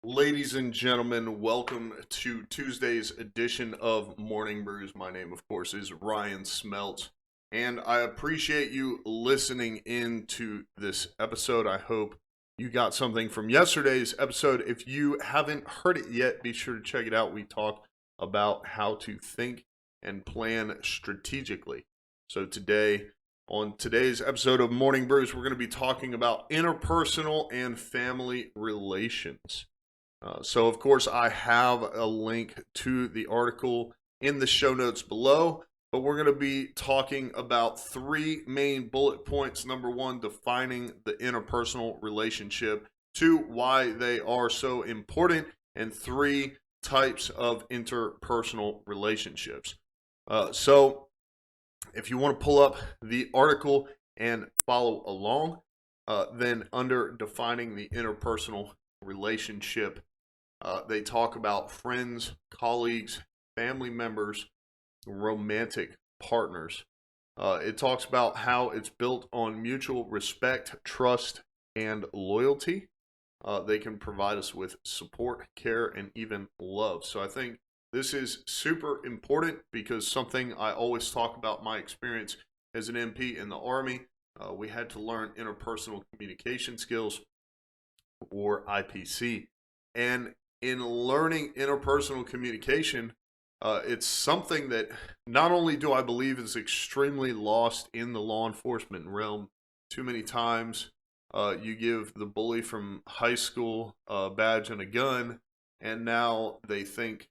Ladies and gentlemen, welcome to Tuesday's edition of Morning Brews. My name, of course, is Ryan Smelt, and I appreciate you listening in to this episode. I hope you got something from yesterday's episode. If you haven't heard it yet, be sure to check it out. We talk about how to think and plan strategically. So on today's episode of Morning Brews, we're going to be talking about interpersonal and family relations. So, of course, I have a link to the article in the show notes below, but we're going to be talking about three main bullet points. Number one, defining the interpersonal relationship. Two, why they are so important. And three, types of interpersonal relationships. So, if you want to pull up the article and follow along, then under defining the interpersonal relationship, they talk about friends, colleagues, family members, romantic partners. It talks about how it's built on mutual respect, trust, and loyalty. They can provide us with support, care, and even love. So I think this is super important because something I always talk about my experience as an MP in the Army. We had to learn interpersonal communication skills, or IPC. And in learning interpersonal communication, it's something that not only do I believe is extremely lost in the law enforcement realm. Too many times you give the bully from high school a badge and a gun, and now they think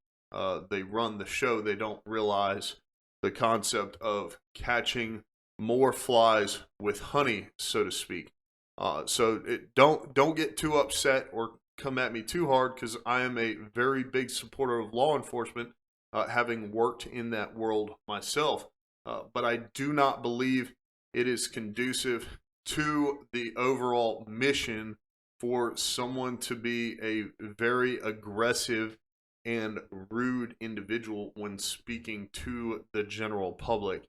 they run the show. They don't realize the concept of catching more flies with honey, so to speak. Don't get too upset or come at me too hard, because I am a very big supporter of law enforcement, having worked in that world myself. But I do not believe it is conducive to the overall mission for someone to be a very aggressive and rude individual when speaking to the general public.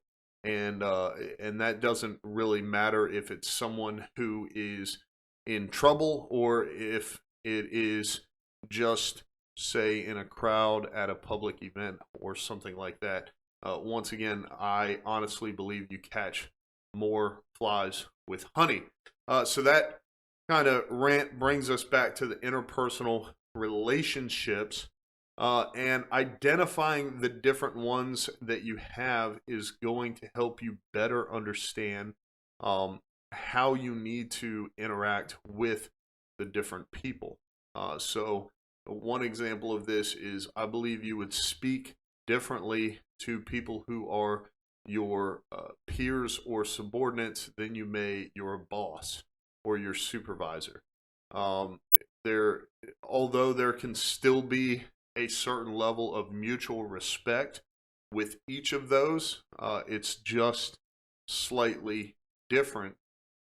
And that doesn't really matter if it's someone who is in trouble or if it is just, say, in a crowd at a public event or something like that. Once again, I honestly believe you catch more flies with honey. So that kind of rant brings us back to the interpersonal relationships. And identifying the different ones that you have is going to help you better understand how you need to interact with the different people. So one example of this is, I believe you would speak differently to people who are your peers or subordinates than you may your boss or your supervisor. Although there can still be a certain level of mutual respect with each of those, it's just slightly different.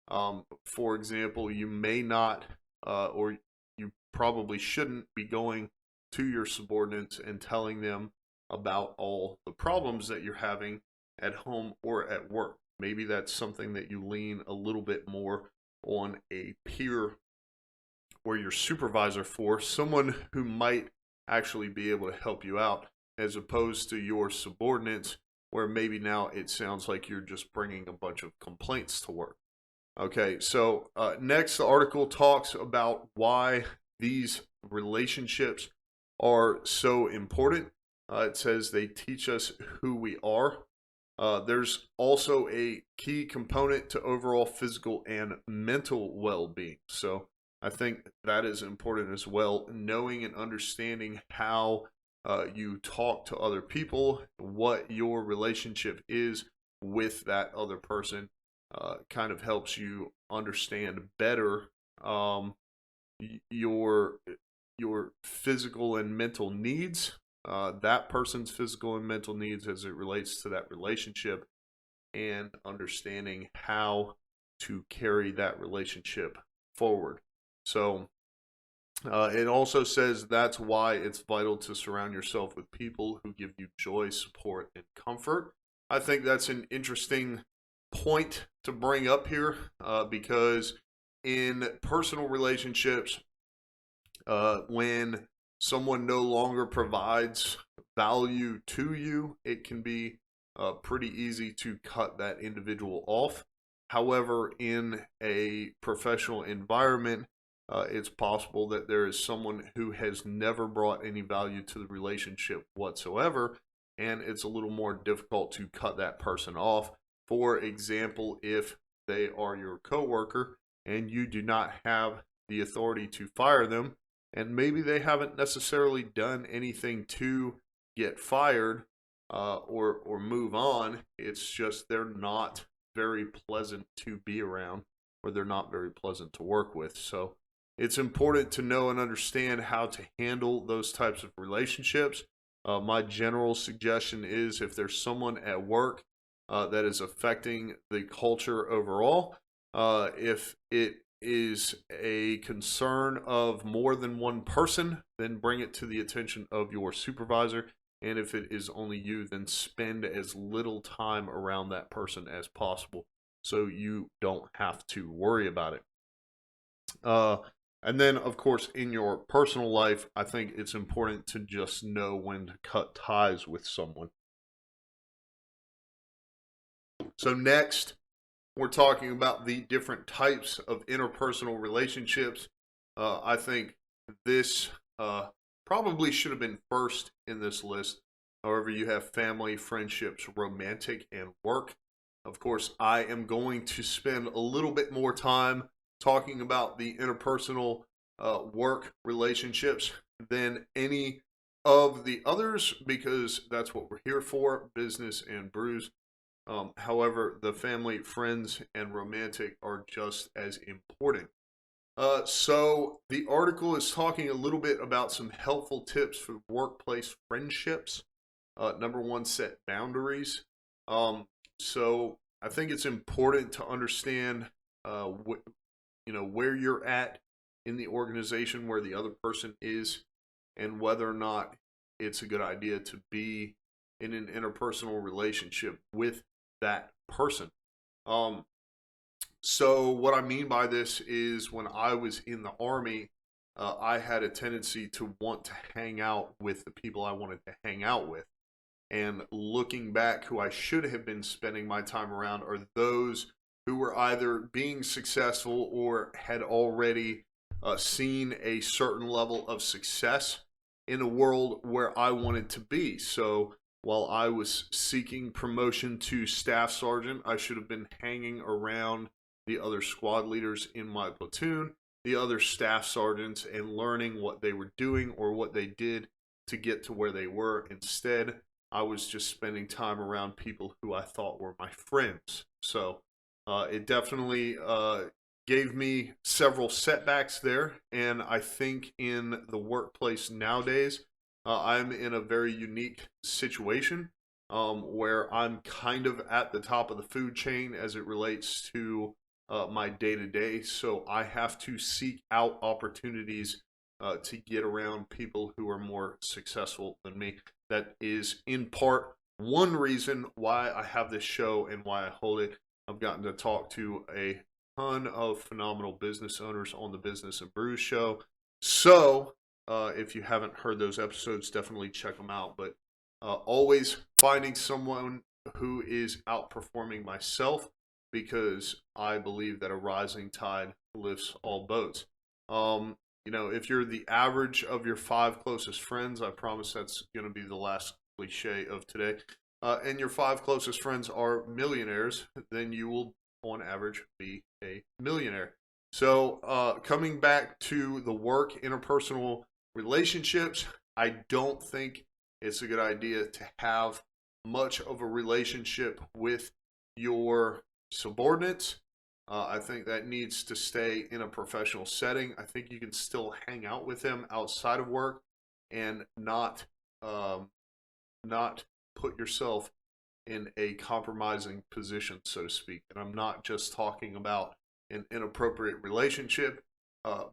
For example, you may not, or you probably shouldn't be going to your subordinates and telling them about all the problems that you're having at home or at work. Maybe that's something that you lean a little bit more on a peer or your supervisor for, someone who might actually be able to help you out, as opposed to your subordinates, where maybe now it sounds like you're just bringing a bunch of complaints to work. Okay, so next, the article talks about why these relationships are so important. It says they teach us who we are. There's also a key component to overall physical and mental well-being. So I think that is important as well. Knowing and understanding how you talk to other people, what your relationship is with that other person, kind of helps you understand better your physical and mental needs, that person's physical and mental needs as it relates to that relationship, and understanding how to carry that relationship forward. So it also says that's why it's vital to surround yourself with people who give you joy, support, and comfort. I think that's an interesting point to bring up here, because in personal relationships, When someone no longer provides value to you, it can be pretty easy to cut that individual off. However, in a professional environment, it's possible that there is someone who has never brought any value to the relationship whatsoever, and it's a little more difficult to cut that person off. For example, if they are your coworker and you do not have the authority to fire them, and maybe they haven't necessarily done anything to get fired or move on. It's just they're not very pleasant to be around, or they're not very pleasant to work with. So it's important to know and understand how to handle those types of relationships. My general suggestion is, if there's someone at work that is affecting the culture overall, if it is a concern of more than one person, then bring it to the attention of your supervisor. And if it is only you, then spend as little time around that person as possible so you don't have to worry about it. And then, of course, in your personal life, I think it's important to just know when to cut ties with someone. So next, we're talking about the different types of interpersonal relationships. I think this probably should have been first in this list. However, you have family, friendships, romantic, and work. Of course, I am going to spend a little bit more time talking about the interpersonal work relationships than any of the others, because that's what we're here for, business and brews. However, the family, friends, and romantic are just as important. So the article is talking a little bit about some helpful tips for workplace friendships. Number one, set boundaries. So I think it's important to understand, where you're at in the organization, where the other person is, and whether or not it's a good idea to be in an interpersonal relationship with that person. So what I mean by this is, when I was in the Army, I had a tendency to want to hang out with the people I wanted to hang out with. And looking back, who I should have been spending my time around are those who were either being successful or had already seen a certain level of success in a world where I wanted to be. So while I was seeking promotion to staff sergeant, I should have been hanging around the other squad leaders in my platoon, the other staff sergeants, and learning what they were doing or what they did to get to where they were. Instead, I was just spending time around people who I thought were my friends. So it definitely gave me several setbacks there. And I think in the workplace nowadays, I'm in a very unique situation where I'm kind of at the top of the food chain as it relates to my day-to-day. So I have to seek out opportunities to get around people who are more successful than me. That is in part one reason why I have this show and why I hold it. I've gotten to talk to a ton of phenomenal business owners on the Business and Brews show. So if you haven't heard those episodes, definitely check them out. But always finding someone who is outperforming myself, because I believe that a rising tide lifts all boats. If you're the average of your 5 closest friends, I promise that's going to be the last cliche of today, and your 5 closest friends are millionaires, then you will, on average, be a millionaire. So coming back to the work interpersonal relationships, I don't think it's a good idea to have much of a relationship with your subordinates. I think that needs to stay in a professional setting. I think you can still hang out with them outside of work and not put yourself in a compromising position, so to speak. And I'm not just talking about an inappropriate relationship,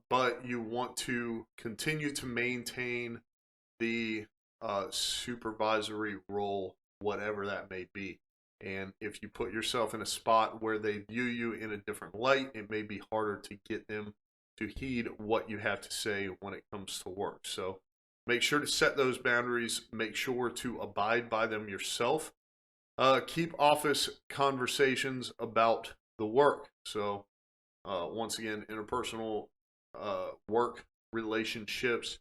but you want to continue to maintain the supervisory role, whatever that may be. And if you put yourself in a spot where they view you in a different light, it may be harder to get them to heed what you have to say when it comes to work. So make sure to set those boundaries. Make sure to abide by them yourself. Keep office conversations about the work. So once again, interpersonal work relationships.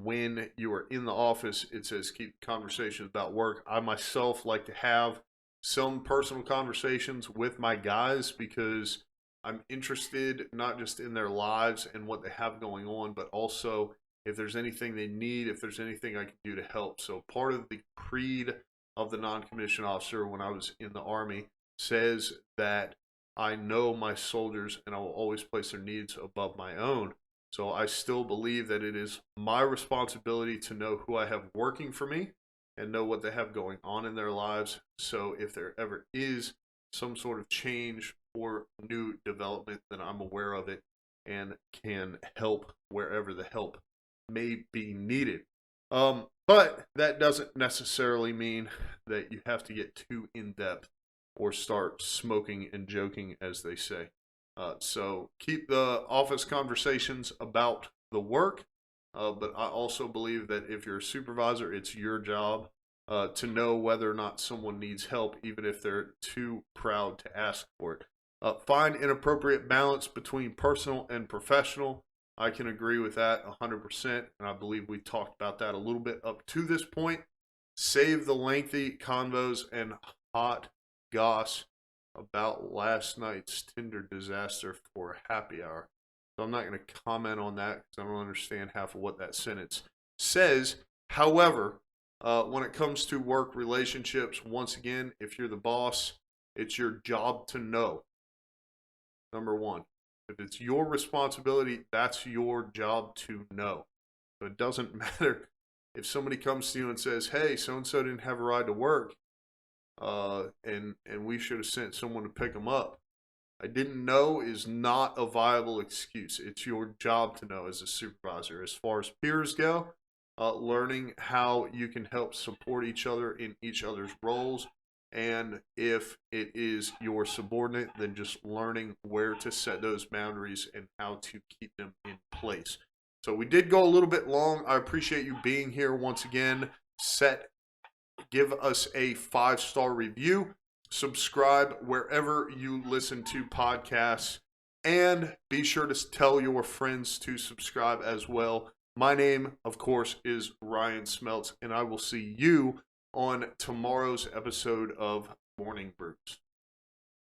When you are in the office, it says keep conversations about work. I myself like to have some personal conversations with my guys because I'm interested not just in their lives and what they have going on, but also if there's anything they need, if there's anything I can do to help. So part of the creed of the non-commissioned officer when I was in the Army says that I know my soldiers and I will always place their needs above my own. So I still believe that it is my responsibility to know who I have working for me and know what they have going on in their lives. So if there ever is some sort of change or new development, then I'm aware of it and can help wherever the help may be needed. But that doesn't necessarily mean that you have to get too in-depth or start smoking and joking, as they say. So keep the office conversations about the work, but I also believe that if you're a supervisor, it's your job to know whether or not someone needs help, even if they're too proud to ask for it. Find an appropriate balance between personal and professional. I can agree with that 100%, and I believe we talked about that a little bit up to this point. Save the lengthy convos and hot goss about last night's Tinder disaster for happy hour. So I'm not going to comment on that because I don't understand half of what that sentence says. However, when it comes to work relationships, once again, if you're the boss, it's your job to know. Number one, if it's your responsibility, that's your job to know. So it doesn't matter if somebody comes to you and says, hey, so-and-so didn't have a ride to work, and we should have sent someone to pick them up. I didn't know is not a viable excuse. It's your job to know as a supervisor. As far as peers go, learning how you can help support each other in each other's roles. And if it is your subordinate, then just learning where to set those boundaries and how to keep them in place. So we did go a little bit long. I appreciate you being here once again. Give us a 5-star review. Subscribe wherever you listen to podcasts. And be sure to tell your friends to subscribe as well. My name, of course, is Ryan Smeltz, and I will see you on tomorrow's episode of Morning Brews.